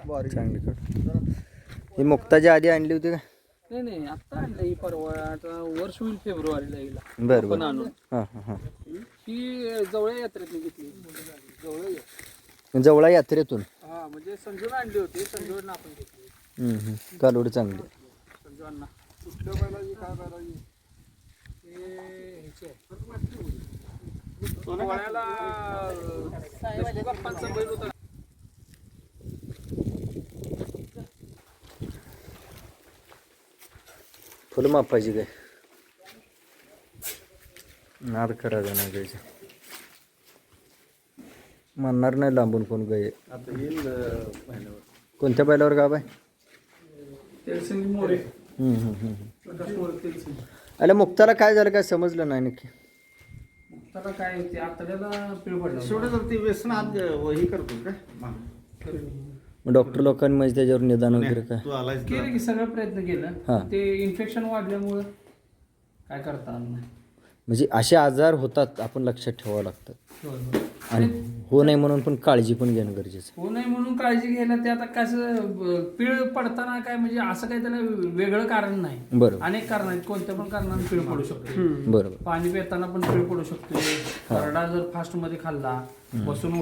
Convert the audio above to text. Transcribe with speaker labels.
Speaker 1: चांगली कड. ही मुक्ताच्या आधी आणली होती का?
Speaker 2: नाही आता आणलं ही परवा आता वर्ष होईल फेब्रुवारीला हिला.
Speaker 1: बरं
Speaker 2: पण
Speaker 1: बरं.
Speaker 2: आणून
Speaker 1: हां हां हां.
Speaker 2: ही जवळ यात्रेतली घेतली.
Speaker 1: जवळा यात्रेतून.
Speaker 2: हा म्हणजे संजून आणली होती, संजून आपण घेतली.
Speaker 1: कालोड चांगली.
Speaker 2: संजू अण्णा कुठल्या बैलाची काय बैलाची हे सोन्याला देशमुखाप्पांचा बैल होता.
Speaker 1: फुल मापायची काय नाद करायचं नाही गायचं. म्हणणार नाही लांबून कोण गाय.
Speaker 3: आता येईल
Speaker 1: कोणत्या बैलावर गाव आहे?
Speaker 2: तेलसिंग मोरे, प्रकाश मोरे तेलसिंग.
Speaker 1: अरे मुक्ताला काय झालं काय समजलं नाही नक्की.
Speaker 2: त्याला काय ते आतड्याला पिळ पडला.
Speaker 3: शेवटी जर ती व्यसन आत वही करतो काय
Speaker 1: मग डॉक्टर लोकांनी म्हणजे त्याच्यावर निदान वगैरे काय
Speaker 3: तू आलायस
Speaker 2: केलं की सगळं प्रयत्न
Speaker 1: हा.
Speaker 2: केलं, ते इन्फेक्शन वाढल्यामुळं काय करता आलं नाही.
Speaker 1: म्हणजे असे आजार होतात आपण लक्षात ठेवावं लागतं.
Speaker 2: होय, होय.
Speaker 1: आणि हो नाही म्हणून पण काळजी पण घेणं गरजेचं.
Speaker 2: हो नाही म्हणून काळजी घ्यायला ते आता कसं पिळ पडताना काय म्हणजे असं काही त्याला वेगळं कारण नाही.
Speaker 1: बरोबर
Speaker 2: अनेक कारण आहेत, कोणत्या पण कारणाने पिळ पडू शकतो.
Speaker 1: बरोबर.
Speaker 2: पाणी पिताना पण पिळ पडू शकतो. खरडा जर फास्ट मध्ये खाल्ला, बसून